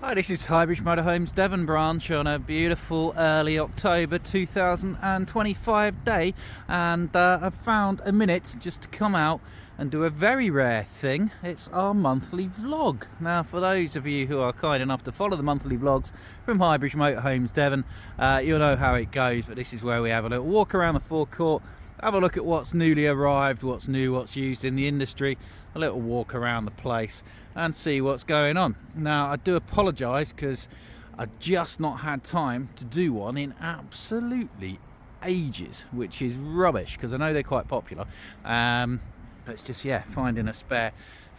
Hi, this is Highbridge Motorhomes Devon branch on a beautiful early October 2025 day, and I've found a minute just to come out and do a very rare thing. It's our monthly vlog. Now, for those of you who are kind enough to follow the monthly vlogs from Highbridge Motorhomes Devon, you'll know how it goes, but this is where we have a little walk around the forecourt, have a look at what's newly arrived, what's new, what's used in the industry, a little walk around the place and see what's going on. Now, I do apologise because I've just not had time to do one in absolutely ages, which is rubbish because I know they're quite popular, but it's just, yeah, finding a spare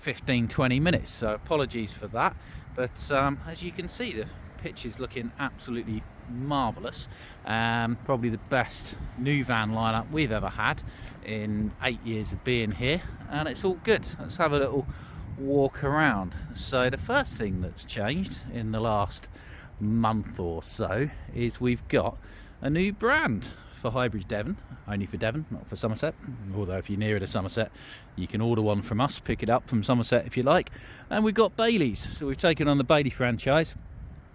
15-20 minutes, so apologies for that. But as you can see, the pitch is looking absolutely marvellous. Probably the best new van lineup we've ever had in 8 years of being here, and it's all good. Let's have a little walk around. So the first thing that's changed in the last month or so is we've got a new brand for Highbridge Devon, only for Devon, not for Somerset, although if you're nearer to Somerset you can order one from us, pick it up from Somerset if you like. And we've got Bailey's, so we've taken on the Bailey franchise.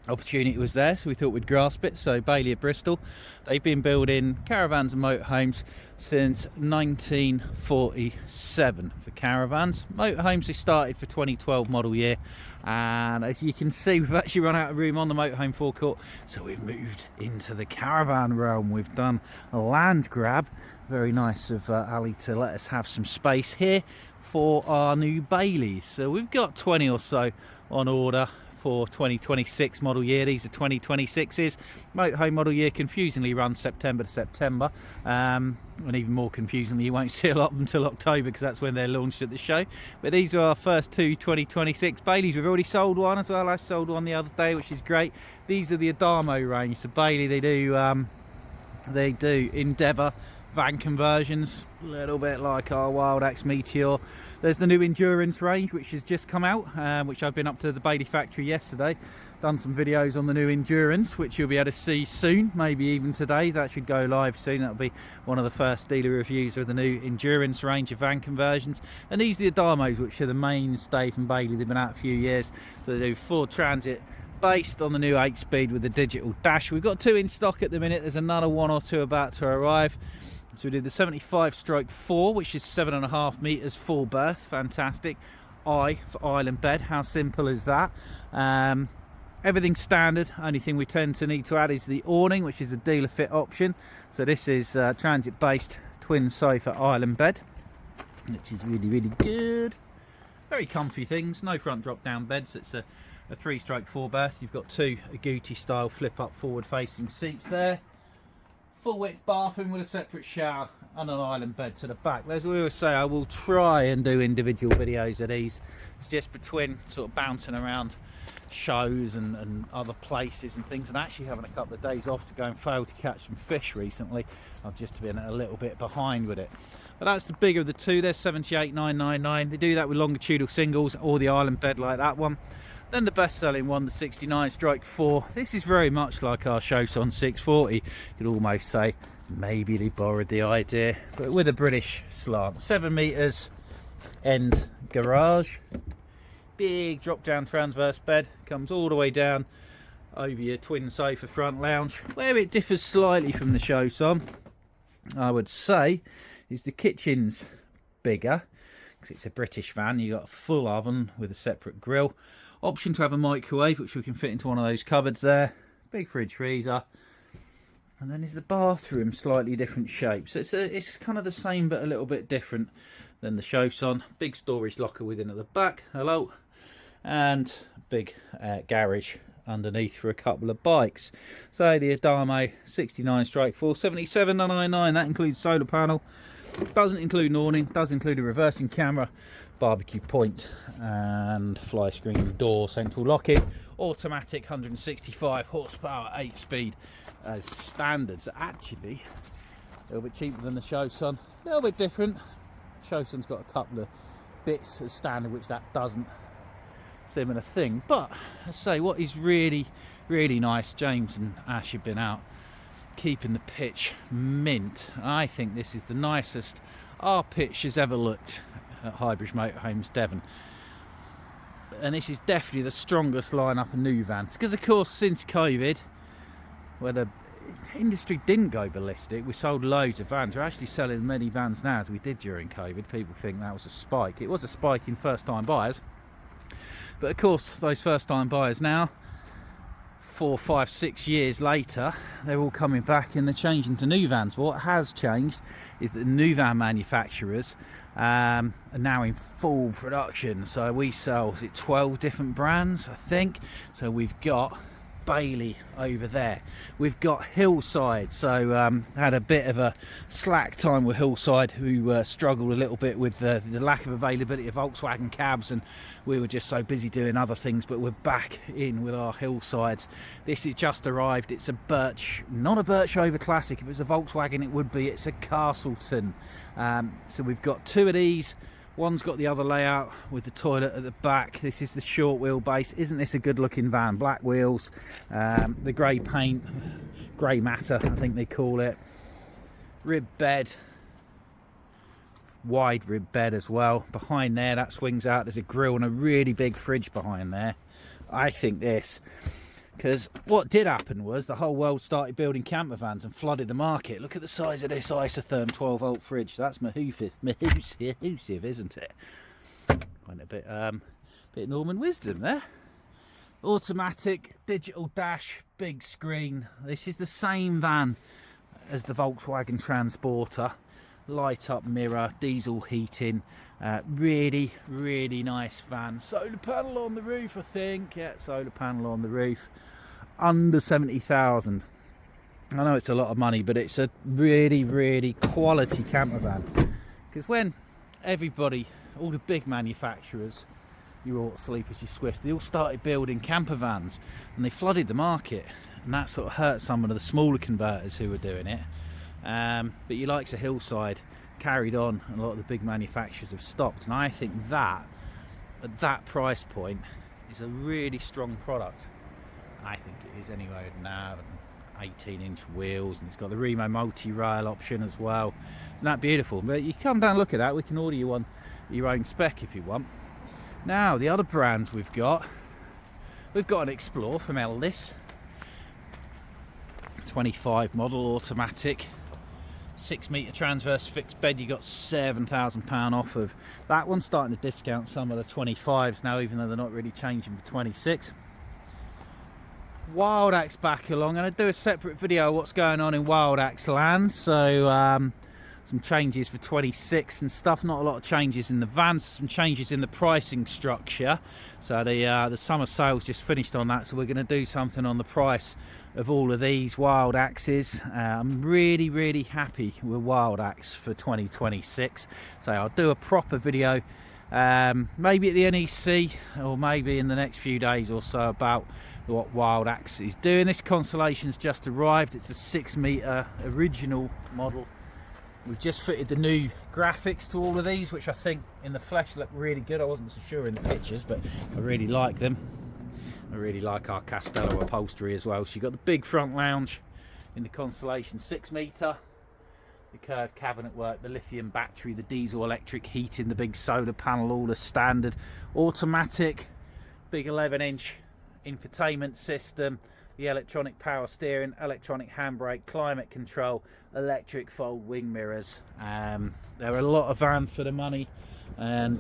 Opportunity was there, so we thought we'd grasp it. So Bailey of Bristol, they've been building caravans and motorhomes since 1947 for caravans. Motorhomes they started for 2012 model year, and as you can see, we've actually run out of room on the motorhome forecourt, so we've moved into the caravan realm. We've done a land grab. Very nice of Ali to let us have some space here for our new Baileys. So we've got 20 or so on order for 2026 model year. These are 2026s. Motorhome model year confusingly runs September to September, and even more confusingly, you won't see a lot until October because that's when they're launched at the show. But these are our first two 2026 Baileys. We've already sold one as well. I sold one the other day, which is great. These are the Adamo range. So Bailey, they do Endeavour van conversions, a little bit like our Wild Axe Meteor. There's the new Endurance range, which has just come out, which I've been up to the Bailey factory yesterday, done some videos on the new Endurance, which you'll be able to see soon, maybe even today. That should go live soon. That'll be one of the first dealer reviews of the new Endurance range of van conversions. And these are the Adamos, which are the mainstay from Bailey. They've been out a few years, so they do Ford Transit based on the new 8-speed with the digital dash. We've got two in stock at the minute. There's another one or two about to arrive. So we did the 75/4, which is 7.5 meters full berth, fantastic. I for island bed, how simple is that? Everything's standard. Only thing we tend to need to add is the awning, which is a dealer fit option. So this is transit based twin sofa island bed, which is really good. Very comfy things, no front drop down beds. It's a 3/4 berth. You've got two Agouti style flip up forward facing seats there. Full width bathroom with a separate shower and an island bed to the back. As we always say, I will try and do individual videos of these. It's just between sort of bouncing around shows and other places and things, and actually having a couple of days off to go and fail to catch some fish recently. I've just been a little bit behind with it. But that's the bigger of the two. They're 78,999. They do that with longitudinal singles or the island bed like that one. Then the best-selling one, the 69/4. This is very much like our Showson 640. You could almost say maybe they borrowed the idea, but with a British slant. 7 meters end garage. Big drop-down transverse bed. Comes all the way down over your twin sofa front lounge. Where it differs slightly from the Showson, I would say, is the kitchen's bigger because it's a British van. You got a full oven with a separate grill. Option to have a microwave, which we can fit into one of those cupboards there. Big fridge freezer. And then is the bathroom, slightly different shape. So it's kind of the same but a little bit different than the Showson. Big storage locker within at the back. Hello. And big garage underneath for a couple of bikes. So the Adamo 69/4, 77,999. That includes solar panel. Doesn't include an awning. Does include a reversing camera, barbecue point and fly screen door, central locking, automatic 165 horsepower 8-speed as standard. So actually a little bit cheaper than the Showson, a little bit different. Showson's got a couple of bits as standard which that doesn't. Similar thing, but I say what is really nice, James and Ash have been out keeping the pitch mint. I think this is the nicest our pitch has ever looked at Highbridge Motorhomes Devon. and this is definitely the strongest lineup of new vans, because of course since COVID, where the industry didn't go ballistic, we sold loads of vans. We're actually selling as many vans now as we did during COVID. People think that was a spike. It was a spike in first time buyers, but of course those first time buyers now, 4, 5, 6 years later, they're all coming back and they're changing to new vans. But what has changed is that the new van manufacturers are now in full production. So we sell, is it 12 different brands, I think. So we've got Bailey over there, we've got Hillside. So had a bit of a slack time with Hillside, who struggled a little bit with the lack of availability of Volkswagen cabs, and we were just so busy doing other things. But we're back in with our Hillsides. This is just arrived. It's a Birch, not a Birch Over Classic. If it was a Volkswagen it would be. It's a Castleton. So we've got 2 of these. One's got the other layout with the toilet at the back. This is the short wheelbase. Isn't this a good looking van? Black wheels, the grey paint, grey matter I think they call it. Rib bed, wide rib bed as well. Behind there, that swings out, there's a grille and a really big fridge behind there. I think this, because what did happen was the whole world started building camper vans and flooded the market. Look at the size of this isotherm 12 volt fridge. That's mahoosive, isn't it? Went a bit Norman wisdom there. Automatic, digital dash, big screen. This is the same van as the Volkswagen Transporter. Light up mirror, diesel heating. Really, really nice van. Solar panel on the roof, I think. Yeah, solar panel on the roof. Under 70,000. I know it's a lot of money, but it's a really, really quality camper van. Because when everybody, all the big manufacturers, your Autosleepers, your Swift, they all started building camper vans, and they flooded the market, and that sort of hurt some of the smaller converters who were doing it. But your likes of Hillside carried on, and a lot of the big manufacturers have stopped. And I think that at that price point is a really strong product. I think it is anyway, with nav and 18-inch wheels, and it's got the Remo multi-rail option as well. Isn't that beautiful? But you come down and look at that. We can order you one your own spec if you want. Now the other brands we've got an Explore from Eldis, 25 model automatic, 6-metre transverse fixed bed. You got £7,000 off of that one, starting to discount some of the 25s now, even though they're not really changing for 26. Wild Axe back along. I'm going to do a separate video of what's going on in Wild Axe land. So some changes for 26 and stuff. Not a lot of changes in the vans, some changes in the pricing structure. So the summer sales just finished on that, so we're going to do something on the price of all of these Wild Axes. I'm really, really happy with Wild Axe for 2026. So I'll do a proper video maybe at the NEC, or maybe in the next few days or so, about what Wild Axe is doing. This Constellation's just arrived. It's a 6-metre original model. We've just fitted the new graphics to all of these, which I think in the flesh look really good. I wasn't so sure in the pictures, but I really like them. I really like our Castello upholstery as well. So you've got the big front lounge in the Constellation 6-metre, the curved cabinet work, the lithium battery, the diesel electric heating, the big solar panel, all the standard. Automatic, big 11-inch infotainment system, the electronic power steering, electronic handbrake, climate control, electric fold wing mirrors. There are a lot of vans for the money. And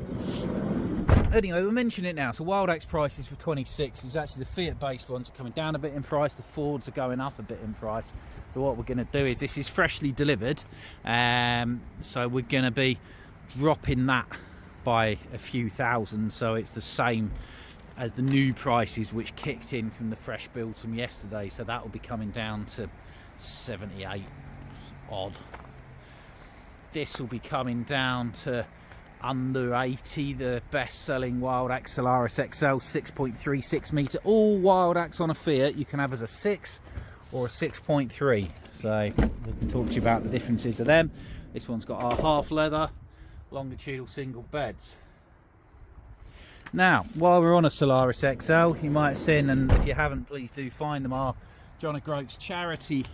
anyway, we'll mention it now. So Wild Axe prices for 26 is actually the Fiat based ones are coming down a bit in price, the Fords are going up a bit in price. So what we're going to do is, this is freshly delivered, so we're going to be dropping that by a few thousand, so it's the same as the new prices which kicked in from the fresh builds from yesterday. So that will be coming down to 78 odd. This will be coming down to under 80. The best selling Wild Axe Solaris XL 6.36 metre, all Wild Axe on a Fiat you can have as a 6 or a 6.3. so we can talk to you about the differences of them. This one's got our half leather longitudinal single beds. Now, while we're on a Solaris XL, you might have seen, and if you haven't, please do find them, our John O'Groats charity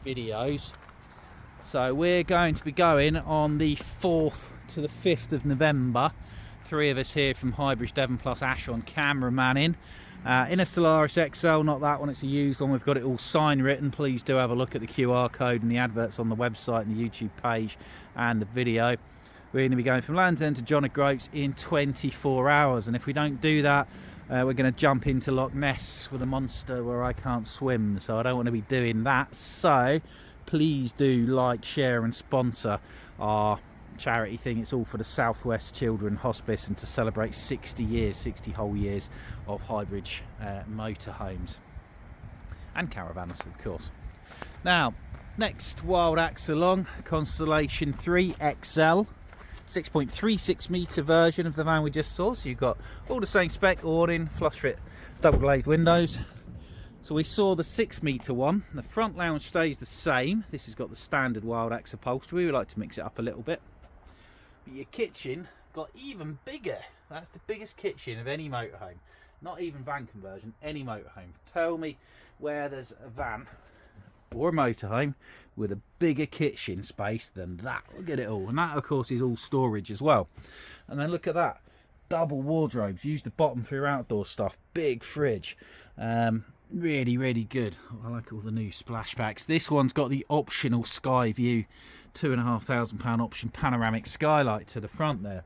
videos. So we're going to be going on the 4th to the 5th of November three of us here from Highbridge Devon plus Ash on cameraman in a Solaris XL, not that one, it's a used one. We've got it all sign written. Please do have a look at the QR code and the adverts on the website and the YouTube page and the video. We're going to be going from Land's End to John O'Groats in 24 hours, and if we don't do that, we're going to jump into Loch Ness with a monster where I can't swim, so I don't want to be doing that. So please do like, share and sponsor our charity thing. It's all for the Southwest Children Hospice and to celebrate 60 whole years of Highbridge motorhomes and caravans, of course. Now, next wild axe along, Constellation 3 XL. 6.36 metre version of the van we just saw, so you've got all the same spec, awning, flush fit, double glazed windows. So we saw the 6 metre one. The front lounge stays the same. This has got the standard wild axe upholstery. We like to mix it up a little bit. But your kitchen got even bigger. That's the biggest kitchen of any motorhome, not even van conversion, any motorhome. Tell me where there's a van or a motorhome with a bigger kitchen space than that. Look at it all, and that of course is all storage as well. And then look at that, double wardrobes, use the bottom for your outdoor stuff, big fridge, really good. I like all the new splashbacks. This one's got the optional sky view, £2,500 option panoramic skylight to the front there,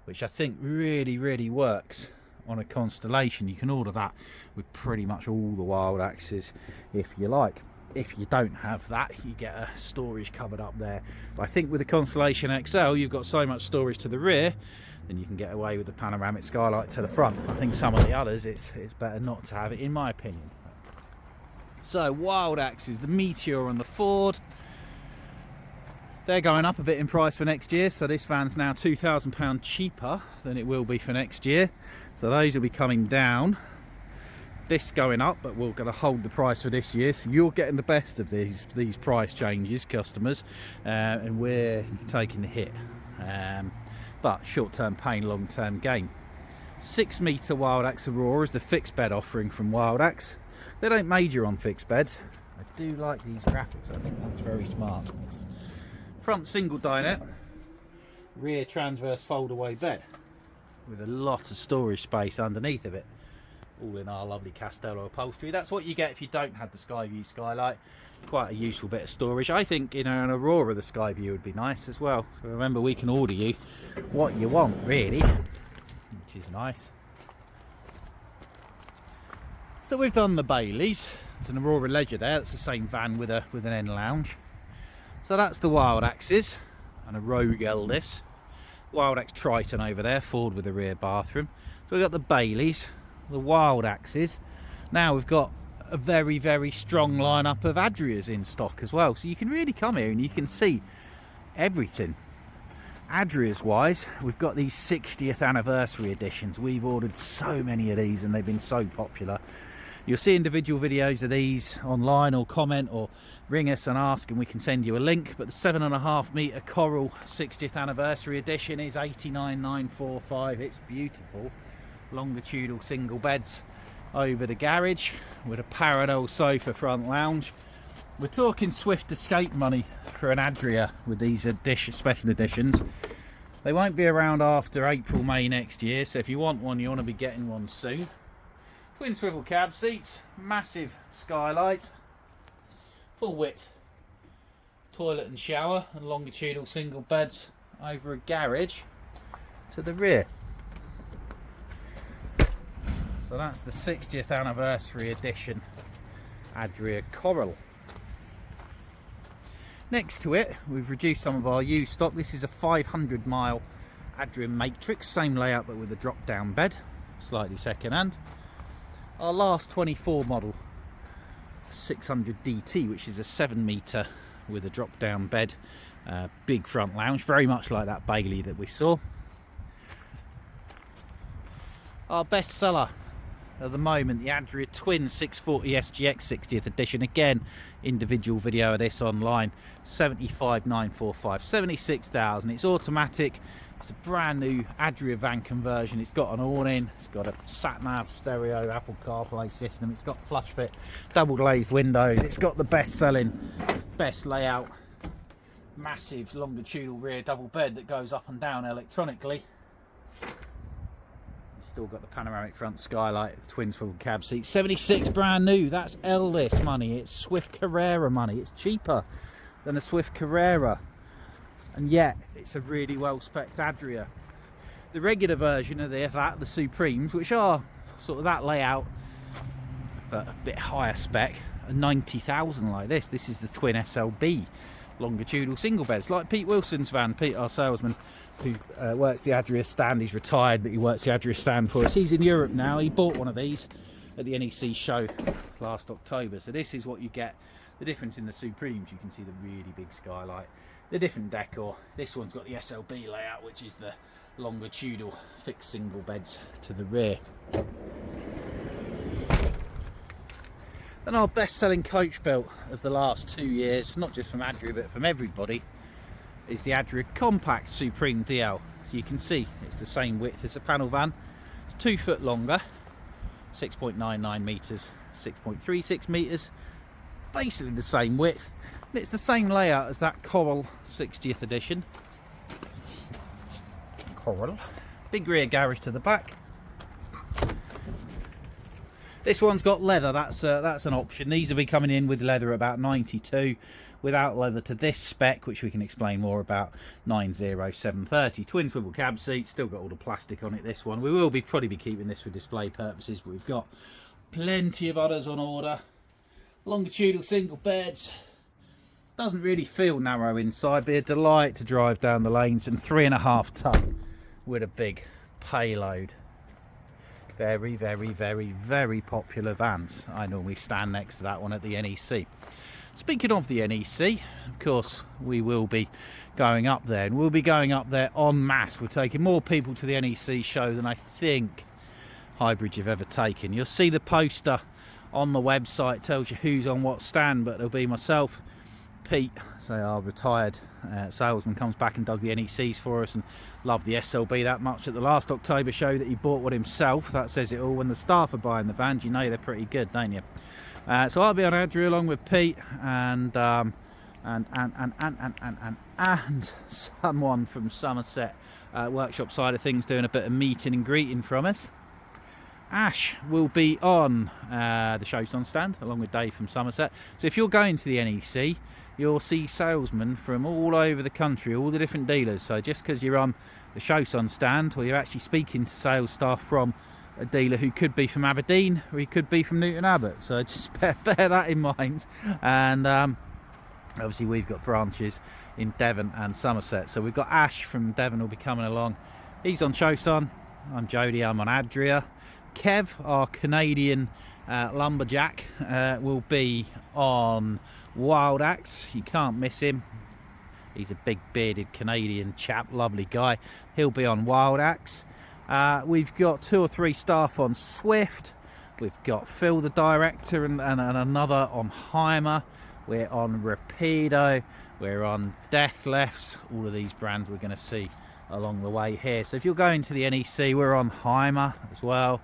which I think really works on a Constellation. You can order that with pretty much all the wild axes if you like. If you don't have that, you get a storage cupboard up there. But I think with the Constellation XL, you've got so much storage to the rear, then you can get away with the panoramic skylight to the front. I think some of the others, it's better not to have it, in my opinion. So, wild axes, the Meteor and the Ford, they're going up a bit in price for next year. So this van's now £2,000 cheaper than it will be for next year. So those will be coming down. This going up, but we're going to hold the price for this year, so you're getting the best of these price changes, customers, and we're taking the hit, but short-term pain, long-term gain. 6 metre wild axe Aurora is the fixed bed offering from Wild Axe. They don't major on fixed beds. I do like these graphics, I think that's very smart. Front single dinette, rear transverse fold-away bed with a lot of storage space underneath of it, all in our lovely Castello upholstery. That's what you get if you don't have the Skyview skylight. Quite a useful bit of storage. I think, you know, an Aurora the Skyview would be nice as well. So remember, we can order you what you want really, which is nice. So we've done the Baileys. There's an Aurora Leisure there. That's the same van with an end lounge. So that's the wild axes and a Rogue Eldest. Wild Axe Triton over there, Ford with a rear bathroom. So we've got the Baileys, the wild axes. Now we've got a very strong lineup of Adrias in stock as well, so you can really come here and you can see everything. Adrias wise, we've got these 60th anniversary editions. We've ordered so many of these and they've been so popular. You'll see individual videos of these online, or comment or ring us and ask and we can send you a link. But the 7.5 metre Coral 60th anniversary edition is $89,945. It's beautiful. Longitudinal single beds over the garage with a parallel sofa front lounge. We're talking Swift Escape money for an Adria with these special editions. They won't be around after April, May next year, so if you want one, you want to be getting one soon. Twin swivel cab seats, massive skylight, full width toilet and shower, and longitudinal single beds over a garage to the rear. So that's the 60th anniversary edition Adria Coral. Next to it, we've reduced some of our used stock. This is a 500-mile Adria Matrix, same layout but with a drop-down bed, slightly second-hand. Our last 24 model 600 DT, which is a 7 metre with a drop-down bed, big front lounge, very much like that Bailey that we saw. Our best seller at the moment, the Adria Twin 640 SGX 60th edition. Again, individual video of this online. 75,945, 76,000. It's automatic. It's a brand new Adria van conversion. It's got an awning. It's got a sat-nav stereo, Apple CarPlay system. It's got flush fit, double glazed windows. It's got the best-selling, best layout, massive longitudinal rear double bed that goes up and down electronically. Still got the panoramic front skylight, twin swivel cab seat. 76 brand new. That's L-list money. It's Swift Carrera money. It's cheaper than a Swift Carrera, and yet it's a really well spec'd Adria. The regular version of the Supremes, which are sort of that layout but a bit higher spec, a 90,000 like this. This is the twin SLB longitudinal single beds, like Pete Wilson's van. Pete, our salesman, who works the Adria stand, he's retired, but he works the Adria stand for us. He's in Europe now. He bought one of these at the NEC show last October. So this is what you get. The difference in the Supremes, you can see the really big skylight, the different decor. This one's got the SLB layout, which is the longitudinal fixed single beds to the rear. And our best-selling coach built of the last 2 years, not just from Adria but from everybody, is the Adria Compact Supreme DL. So you can see it's the same width as a panel van. It's 2 foot longer, 6.99 metres, 6.36 metres, basically the same width. And it's the same layout as that Coral 60th edition. Coral. Big rear garage to the back. This one's got leather. That's an option. These will be coming in with leather about 92. Without leather to this spec, which we can explain more about, 90730. Twin swivel cab seat, still got all the plastic on it, this one. We will probably be keeping this for display purposes, but we've got plenty of others on order. Longitudinal single beds. Doesn't really feel narrow inside, be a delight to drive down the lanes, and 3.5 ton with a big payload. Very, very, very, very popular vans. I normally stand next to that one at the NEC. Speaking of the NEC, of course, we will be going up there, and we'll be going up there en masse. We're taking more people to the NEC show than I think Highbridge have ever taken. You'll see the poster on the website, tells you who's on what stand, but it'll be myself, Pete, so our retired salesman, comes back and does the NECs for us, and loved the SLB that much at the last October show that he bought one himself. That says it all. When the staff are buying the vans, you know they're pretty good, don't you? So I'll be on Adria along with Pete and someone from Somerset workshop side of things doing a bit of meeting and greeting from us. Ash will be on the Showson stand along with Dave from Somerset. So if you're going to the NEC, you'll see salesmen from all over the country, all the different dealers. So just because you're on the Showson stand, or you're actually speaking to sales staff from a dealer who could be from Aberdeen, or he could be from Newton Abbot, so just bear that in mind. And obviously we've got branches in Devon and Somerset, so we've got Ash from Devon will be coming along. He's on Showson. I'm Jody, I'm on Adria. Kev, our Canadian lumberjack, will be on Wild Axe. You can't miss him. He's a big bearded Canadian chap, lovely guy. He'll be on Wild Axe. We've got 2 or 3 staff on Swift. We've got Phil the director and another on Heimer. We're on Rapido. We're on Death Lefts. All of these brands we're going to see along the way here. So if you're going to the NEC, we're on Heimer as well.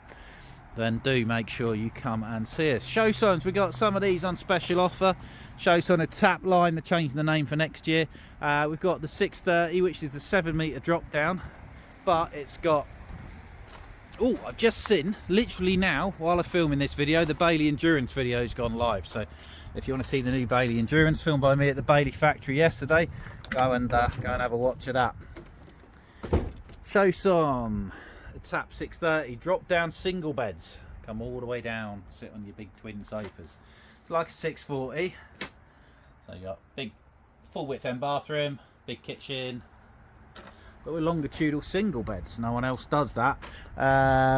Then do make sure you come and see us. Showsons, we got some of these on special offer. Showson a tap line, they're changing the name for next year. We've got the 630, which is the 7 metre drop down, but it's got, oh, I've just seen, literally now, while I'm filming this video, the Bailey Endurance video has gone live. So if you want to see the new Bailey Endurance filmed by me at the Bailey factory yesterday, go and have a watch of that. Showson, the tap 630, drop down single beds, come all the way down, sit on your big twin sofas. It's like a 640, so you got big full width end bathroom, big kitchen, but with longitudinal single beds. No one else does that.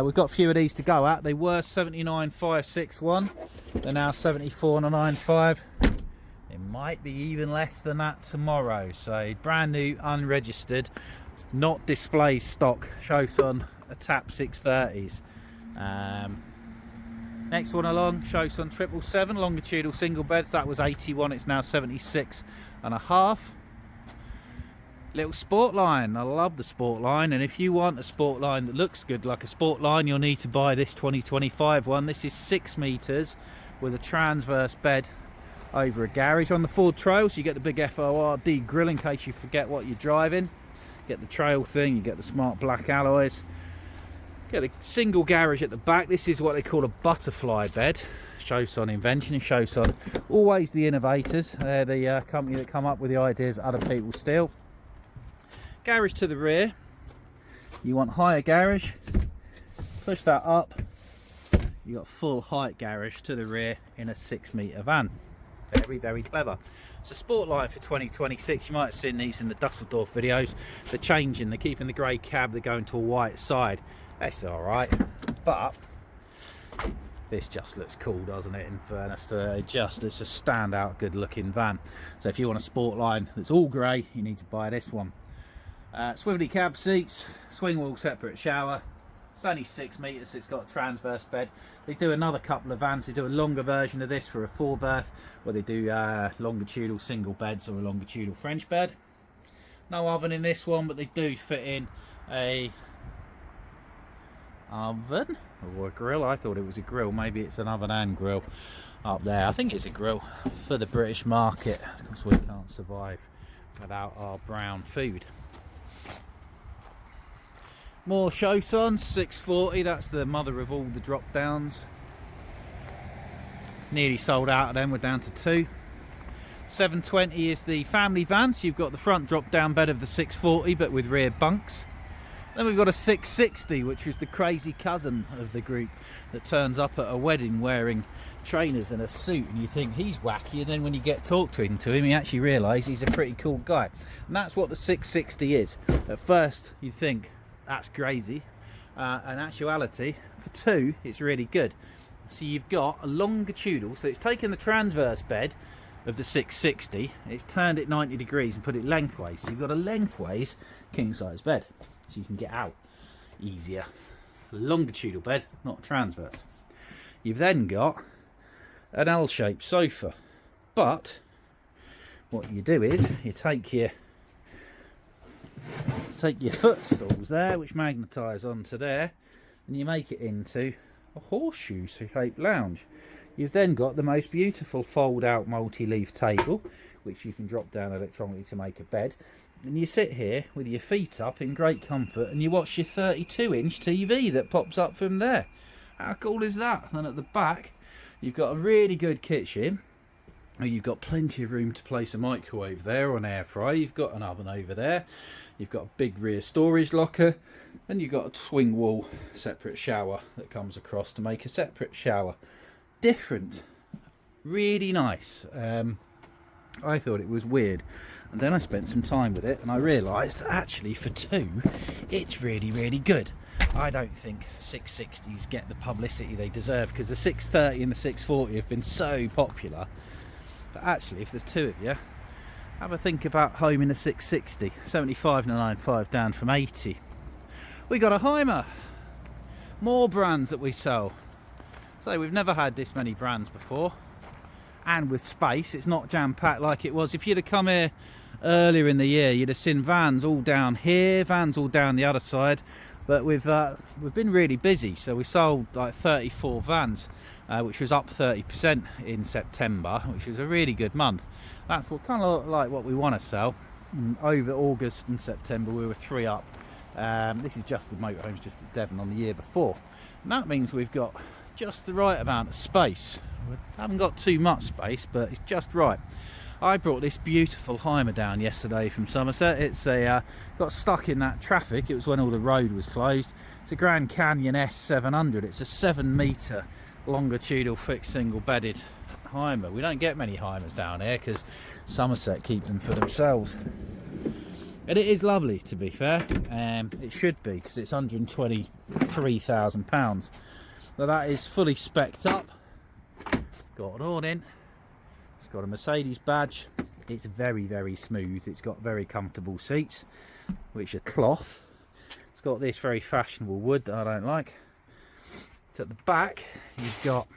We've got a few of these to go at. They were 79,561, they're now 74,995. It might be even less than that tomorrow. So brand new, unregistered, not display stock Showson a tap 630s. Next one along, Showson 777 longitudinal single beds. That was 81, it's now 76.5. Little sport line. I love the sport line, and if you want a sport line that looks good like a sport line, you'll need to buy this 2025 one. This is 6 meters with a transverse bed over a garage. On the Ford Trail, so you get the big FORD grille in case you forget what you're driving. Get the trail thing, you get the smart black alloys. Get a single garage at the back. This is what they call a butterfly bed. Shows on invention and shows on always the innovators. They're the company that come up with the ideas that other people steal. Garage to the rear. You want higher garage, push that up. You got full height garage to the rear in a 6-metre van. Very clever. It's a sport line for 2026. You might have seen these in the Dusseldorf videos. They're changing, they're keeping the grey cab, they're going to a white side. That's alright, but this just looks cool, doesn't it? In fairness, it's a standout good looking van. So if you want a sport line that's all grey, you need to buy this one. Swivelly cab seats, swing wheel separate shower. It's only 6 metres, it's got a transverse bed. They do another couple of vans. They do a longer version of this for a 4-berth, where they do longitudinal single beds or a longitudinal French bed. No oven in this one, but they do fit in a oven or a grill. I thought it was a grill. Maybe it's an oven and grill up there. I think it's a grill for the British market, because we can't survive without our brown food. More Chausons, 640, that's the mother of all the drop downs. Nearly sold out of them, we're down to 2. 720 is the family van, so you've got the front drop down bed of the 640 but with rear bunks. Then we've got a 660, which is the crazy cousin of the group that turns up at a wedding wearing trainers and a suit, and you think he's wacky, and then when you get talking to him you actually realise he's a pretty cool guy. And that's what the 660 is. At first you'd think that's crazy. In actuality, for 2, it's really good. So you've got a longitudinal, so it's taken the transverse bed of the 660, it's turned it 90 degrees and put it lengthways. So you've got a lengthways king size bed, so you can get out easier. Longitudinal bed, not transverse. You've then got an L-shaped sofa, but what you do is you take your footstools there, which magnetise onto there, and you make it into a horseshoe shaped lounge. You've then got the most beautiful fold out multi-leaf table, which you can drop down electronically to make a bed, and you sit here with your feet up in great comfort and you watch your 32-inch TV that pops up from there. How cool is that? And at the back you've got a really good kitchen. You've got plenty of room to place a microwave there or an air fryer. You've got an oven over there. You've got a big rear storage locker. And you've got a swing wall separate shower that comes across to make a separate shower. Different. Really nice. I thought it was weird. And then I spent some time with it and I realised that actually for 2, it's really good. I don't think 660s get the publicity they deserve, because the 630 and the 640 have been so popular. But actually, if there's 2 of you, have a think about home in a 660. 75,995 down from 80. We got a Hymer. More brands that we sell. So we've never had this many brands before. And with space, it's not jam-packed like it was. If you'd have come here earlier in the year, you'd have seen vans all down here, vans all down the other side. But we've been really busy, so we sold like 34 vans, which was up 30% in September, which was a really good month. That's what kind of like what we want to sell. And over August and September we were 3 up. This is just the motorhomes just at Devon on the year before, and that means we've got just the right amount of space. We haven't got too much space, but it's just right. I brought this beautiful Hymer down yesterday from Somerset. It's got stuck in that traffic. It was when all the road was closed. It's a Grand Canyon S700. It's a 7-metre longitudinal fixed single bedded Hymer. We don't get many Hymers down here because Somerset keep them for themselves. And it is lovely, to be fair. It should be, because it's £123,000. But that is fully specced up. Got an awning. It's got a Mercedes badge. It's very smooth. It's got very comfortable seats, which are cloth. It's got this very fashionable wood that I don't like. It's at the back. You've got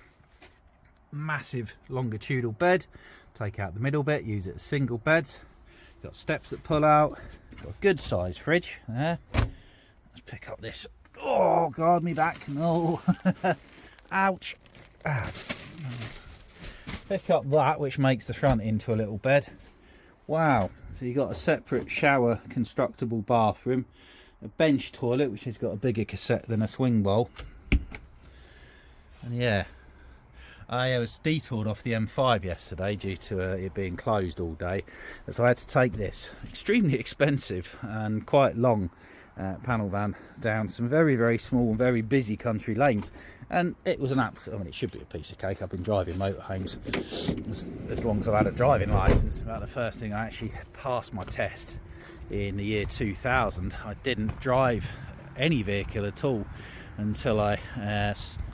massive longitudinal bed. Take out the middle bit, use it as single beds. You've got steps that pull out. You've got a good size fridge there. Let's pick up this. Oh God, me back. No. Ouch. Pick up that, which makes the front into a little bed. Wow. So you've got a separate shower constructible bathroom, a bench toilet which has got a bigger cassette than a swing bowl. And yeah, I was detoured off the M5 yesterday due to it being closed all day, so I had to take this extremely expensive and quite long panel van down some very, very small and very busy country lanes, and it was an absolute, I mean, it should be a piece of cake. I've been driving motorhomes as long as I've had a driving licence. About the first thing I actually passed my test in the year 2000. I didn't drive any vehicle at all until I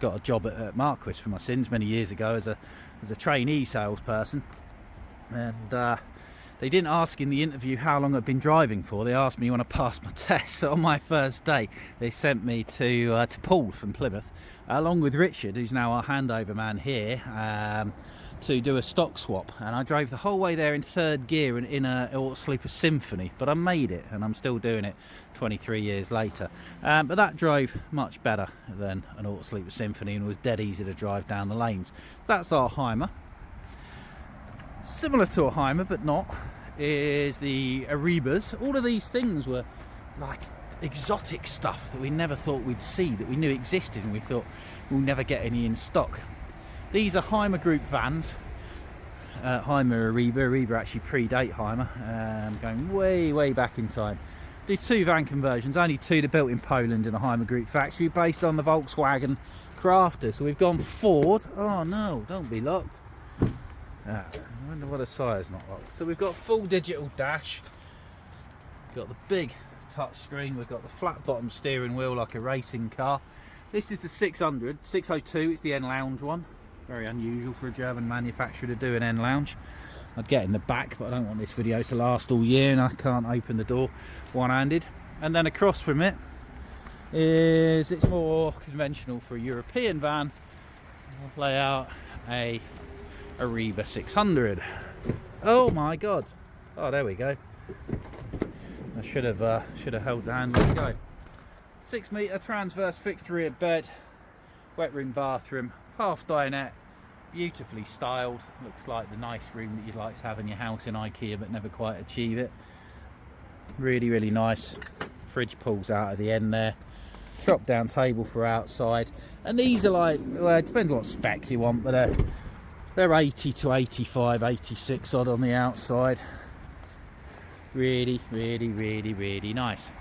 got a job at Marquis for my sins many years ago as a trainee salesperson, and they didn't ask in the interview how long I'd been driving for. They asked me when I passed my test. So on my first day, they sent me to Paul from Plymouth, along with Richard, who's now our handover man here, to do a stock swap. And I drove the whole way there in third gear and in a Auto Sleeper Symphony, but I made it, and I'm still doing it 23 years later. But that drove much better than an Auto Sleeper Symphony and was dead easy to drive down the lanes. That's our Hymer. Similar to a Hymer but not is the Arribas. All of these things were like exotic stuff that we never thought we'd see, that we knew existed, and we thought we'll never get any in stock. These are Hymer Group vans. Hymer Arriba actually predate Hymer, going way back in time. Do two van conversions, only two. They're built in Poland in a Hymer Group factory based on the Volkswagen Crafter. So we've gone Ford. Oh no, don't be locked. I wonder what a sire's not locked. So we've got full digital dash, we've got the big touch screen, we've got the flat bottom steering wheel like a racing car. This is the 602, it's the N Lounge one. Very unusual for a German manufacturer to do an N Lounge. I'd get in the back, but I don't want this video to last all year and I can't open the door one-handed. And then across from it is, it's more conventional for a European van. I'll lay out a Arriba 600. Oh my god. Oh, there we go. I should have held the handle. Let's go. 6 metre transverse fixed rear bed, wet room bathroom, half dinette, beautifully styled. Looks like the nice room that you'd like to have in your house in IKEA but never quite achieve it. Really nice. Fridge pulls out at the end there. Drop down table for outside. And these are like, well, it depends what spec you want, but they're 80 to 85, 86 odd on the outside. Really nice.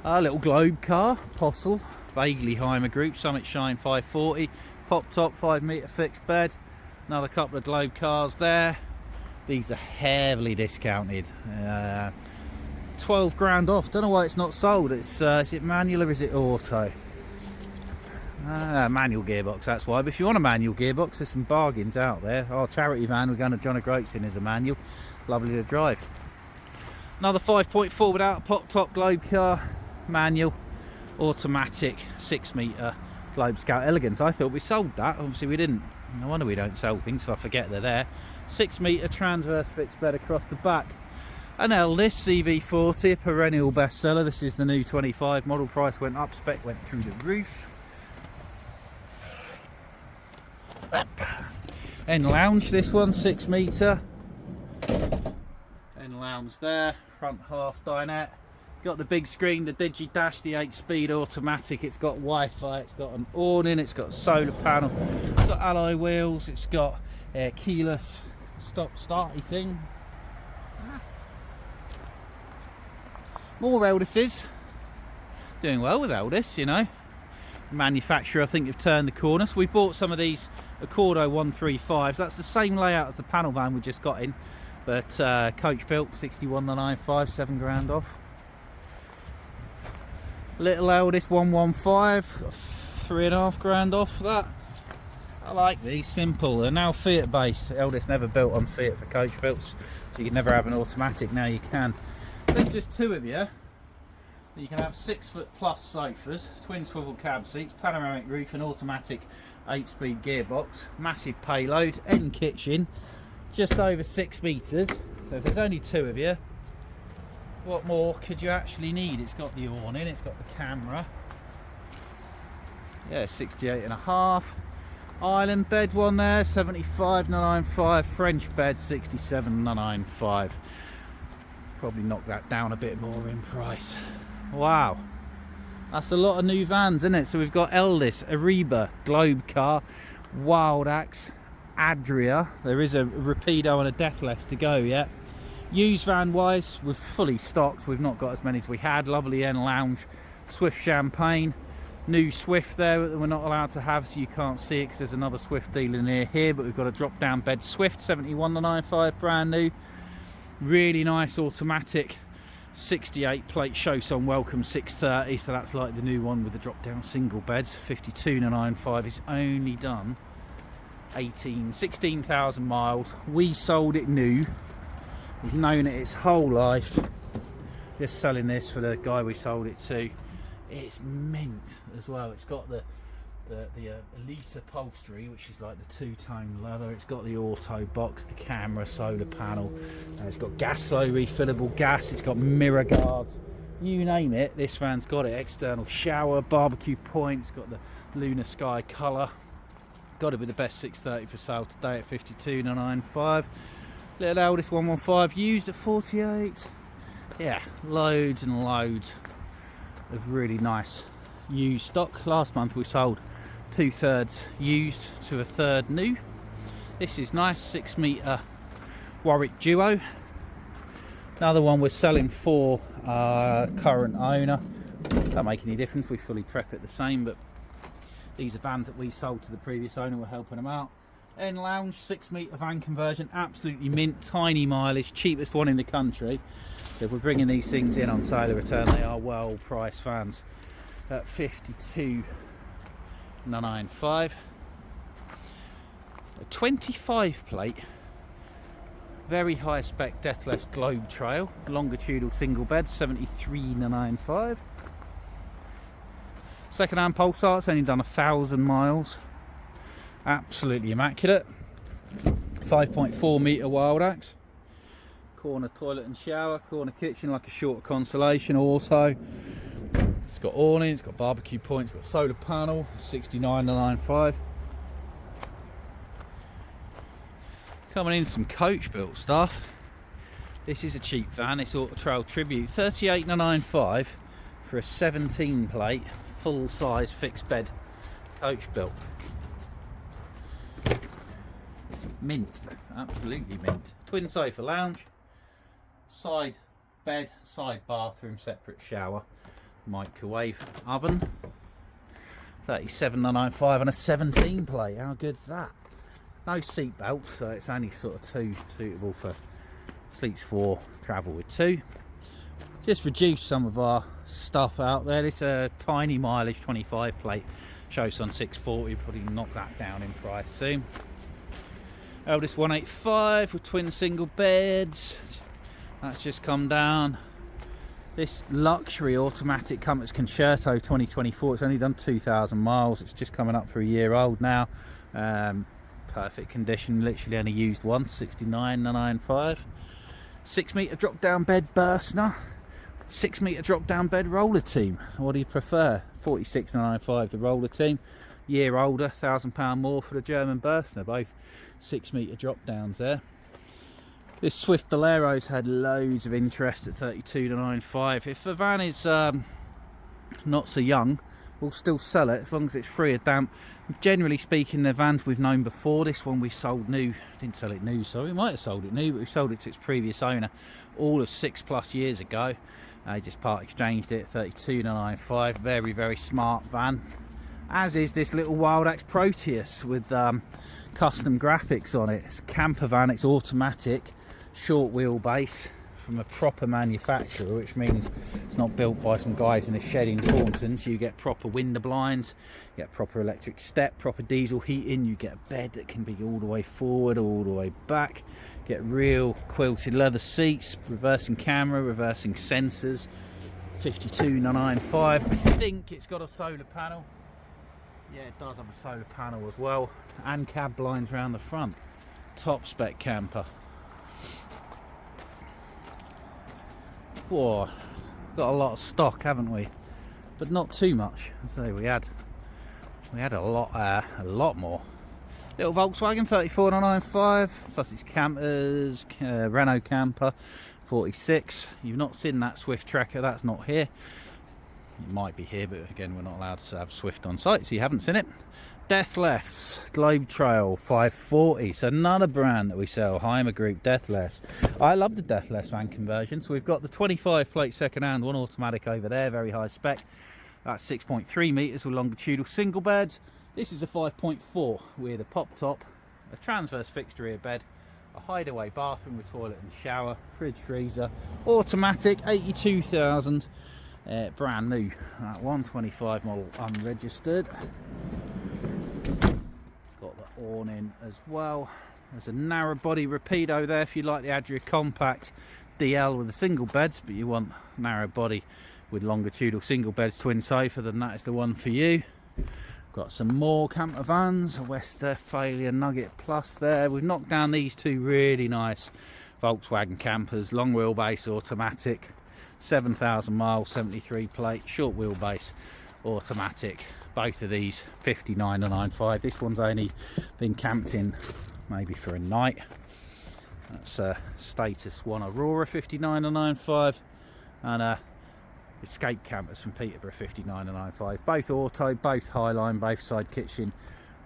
Our little Globe car, Postle, vaguely Hymer Group, Summit Shine 540, pop top, 5 metre fixed bed. Another couple of Globe cars there. These are heavily discounted. 12 grand off. Don't know why it's not sold. It's is it manual or is it auto? Manual gearbox, that's why. But if you want a manual gearbox, there's some bargains out there. Our charity van we're going to John O'Groats in is a manual. Lovely to drive. Another 5.4 without a pop top Globe car, manual, automatic, 6 metre Globe Scout Elegance. I thought we sold that, obviously we didn't. No wonder we don't sell things if I forget they're there. 6 metre transverse fixed bed across the back. An Eldis CV40, a perennial bestseller. This is the new 25. Model price went up, spec went through the roof. N Lounge, this one, 6 metre. N Lounge there, front half dinette. Got the big screen, the Digi Dash, the 8-speed automatic. It's got Wi-Fi, it's got an awning, it's got a solar panel, it's got alloy wheels, it's got a keyless stop-starty thing. More Eldises. Doing well with Eldis, you know. Manufacturer, I think, have turned the corner. So we bought some of these Accordo 135s. That's the same layout as the panel van we just got in, but coach built, 61,995, 7 grand off. Little Eldis 115, 3.5 grand off that. I like these, simple. They're now Fiat based. Eldis never built on Fiat for coach builds, so you could never have an automatic. Now you can. There's just two of you. You can have 6 foot plus sofas, twin swivel cab seats, panoramic roof, and automatic 8-speed gearbox. Massive payload, end kitchen, just over 6 metres. So if there's only two of you, what more could you actually need? It's got the awning, it's got the camera. Yeah, 68.5. Island bed one there, 75,995. French bed, 67,995. Probably knock that down a bit more in price. Wow, that's a lot of new vans, isn't it? So we've got Eldis, Ariba, Globe Car, Wild Axe, Adria. There is a Rapido and a Death left to go yet. Used van wise, we're fully stocked. We've not got as many as we had. Lovely N Lounge, Swift Champagne, new Swift there that we're not allowed to have, so you can't see it because there's another Swift dealer near here, but we've got a drop down bed Swift 71.95, brand new. Really nice automatic 68 plate show some welcome 630, so that's like the new one with the drop down single beds. 52.95. It's only done 16,000 miles. We sold it new. We've known it its whole life. Just selling this for the guy we sold it to. It's mint as well. It's got the elite upholstery, which is like the two-tone leather. It's got the auto box, the camera, solar panel, and it's got gas flow, refillable gas. It's got mirror guards, you name it, this van's got it. External shower, barbecue points, got the lunar sky colour. Got to be the best 630 for sale today at 52.95. Little Eldest 115 used at 48. Yeah, loads and loads of really nice used stock. Last month we sold 2/3 used to 1/3 new. This is nice, 6 metre Warwick Duo. Another one we're selling for current owner. Don't make any difference, we fully prep it the same, but these are vans that we sold to the previous owner. We're helping them out. N Lounge, 6 metre van conversion, absolutely mint, tiny mileage, cheapest one in the country. So if we're bringing these things in on sale or return, they are well priced vans at 52.95. A 25 plate, very high spec Deathless Globe Trail, longitudinal single bed, 73.95. Second hand Pulsar, it's only done 1,000 miles. Absolutely immaculate. 5.4 metre Wild Axe. Corner toilet and shower, corner kitchen like a short Constellation auto. It's got awnings, it's got barbecue points, it's got solar panel, 69.95. Coming in some coach built stuff. This is a cheap van, it's Auto Trail Tribute, 38.95 for a 17 plate, full size fixed bed coach built. Mint, absolutely mint. Twin sofa lounge, side bed, side bathroom, separate shower, microwave oven. 37.95 and a 17 plate. How good's that? No seat belt, so it's only sort of two, suitable for sleeps 4, travel with 2. Just reduced some of our stuff out there. This tiny mileage 25 plate shows on 640. Probably knock that down in price soon. Eldest 185 with twin single beds. That's just come down. This luxury automatic Compass Concerto 2024, it's only done 2,000 miles. It's just coming up for a year old now. Perfect condition, literally only used once, 69.95. 6 metre drop down bed Bursner. 6 metre drop down bed roller team. What do you prefer? 46.95 the roller team. Year older, £1,000 more for the German Bursner. Both 6 metre drop downs there. This Swift Bolero's had loads of interest at 32.95. If the van is not so young, we'll still sell it as long as it's free of damp. Generally speaking, they're vans we've known before. This one we sold new. Didn't sell it new, sorry. We might have sold it new, but we sold it to its previous owner all of 6+ years ago. I just part exchanged it at 32.95. Very, very smart van. As is this little Wild Axe Proteus with custom graphics on it. It's a camper van, it's automatic, short wheelbase from a proper manufacturer, which means it's not built by some guys in a shed in Taunton. So you get proper window blinds, you get proper electric step, proper diesel heating, you get a bed that can be all the way forward, all the way back, get real quilted leather seats, reversing camera, reversing sensors. 52.95. I think it's got a solar panel. Yeah, it does have a solar panel as well, and cab blinds around the front. Top spec camper. Whoa, got a lot of stock, haven't we? But not too much. So we had a lot more. Little Volkswagen 34.95, Sussex campers, Renault camper, 46. You've not seen that Swift tracker, that's not here. It might be here, but again, we're not allowed to have Swift on site, so you haven't seen it. Death Lefts Globe Trail 540, so another brand that we sell, Heimer Group Death Lefts. I love the Death Lefts van conversion. So we've got the 25 plate second hand, one automatic over there, very high spec. That's 6.3 metres with longitudinal single beds. This is a 5.4 with a pop top, a transverse fixed rear bed, a hideaway bathroom with toilet and shower, fridge freezer, automatic, 82,000, brand new. That 125 model unregistered. Got the awning as well. There's a narrow body rapido there if you like the Adria Compact DL with the single beds, but you want narrow body with longitudinal single beds, twin sofa, then that is the one for you. Got some more camper vans, a Westphalia Nugget Plus there. We've knocked down these two really nice Volkswagen campers, long wheelbase automatic, 7,000 miles, 73 plate, short wheelbase automatic. Both of these 59,995. This one's only been camped in maybe for a night. That's a Status 1 Aurora 59,995 and a Escape campers from Peterborough 59,995. Both auto, both Highline, both side kitchen,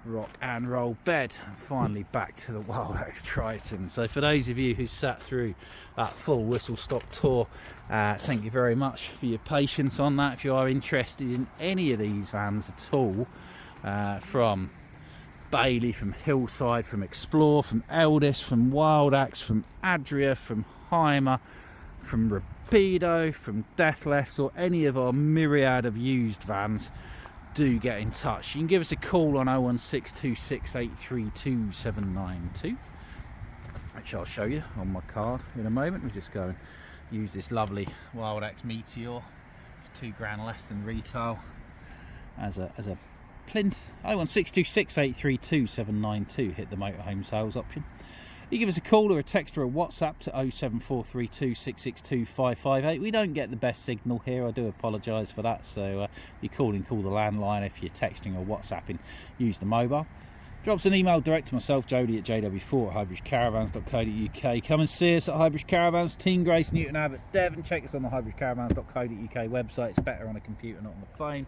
rock and roll bed. And finally back to the Wildex Triton. So for those of you who sat through that full whistle stop tour, thank you very much for your patience on that. If you are interested in any of these vans at all, from Bailey, from Hillside, from Explore, from Eldest, from Wildex, from Adria, from Heimer, from Rapido, from Death Lefts, or any of our myriad of used vans, do get in touch. You can give us a call on 01626832792, which I'll show you on my card in a moment. We'll just go and use this lovely Wildex Meteor, £2 less than retail, as a plinth. 01626832792. Hit the motorhome sales option. You give us a call or a text or a WhatsApp to 07432662558. We don't get the best signal here, I do apologise for that, so if you're calling, call the landline. If you're texting or WhatsApping, use the mobile. Drop us an email direct to myself, Jody, at jw4 at highbridgecaravans.co.uk. Come and see us at Highbridge Caravans, Team Grace, Newton Abbot, Devon. Check us on the highbridgecaravans.co.uk website. It's better on a computer, not on the phone.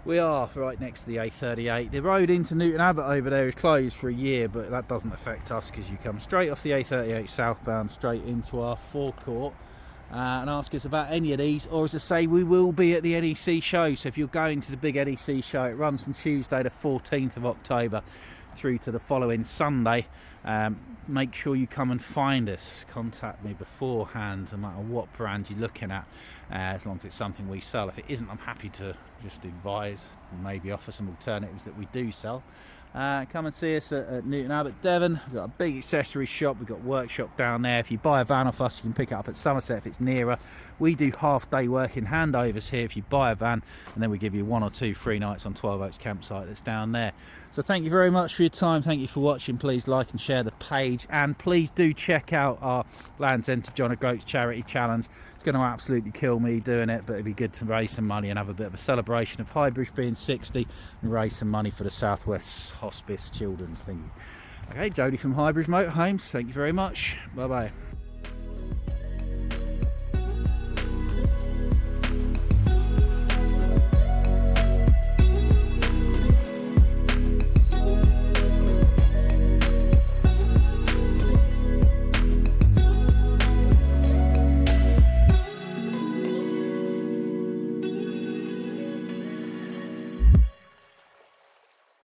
We are right next to the A38. The road into Newton Abbot over there is closed for a year, but that doesn't affect us because you come straight off the A38 southbound straight into our forecourt and ask us about any of these. Or as I say, we will be at the NEC show, so if you're going to the big NEC show, it runs from Tuesday the 14th of October through to the following Sunday. Make sure you come and find us. Contact me beforehand, no matter what brand you're looking at, as long as it's something we sell. If it isn't, I'm happy to just advise and maybe offer some alternatives that we do sell. Come and see us at Newton Abbot, Devon. We've got a big accessory shop, we've got workshop down there. If you buy a van off us, you can pick it up at Somerset if it's nearer. We do half-day working handovers here if you buy a van, and then we give you 1 or 2 free nights on 12 Oaks campsite that's down there. So thank you very much for your time, thank you for watching. Please like and share the page, and please do check out our Land's End to John O'Groats charity challenge. It's going to absolutely kill me doing it, but it'd be good to raise some money and have a bit of a celebration of Highbridge being 60 and raise some money for the South West Hospice Children's thing. Okay, Jody from Highbridge Motorhomes, thank you very much. Bye bye.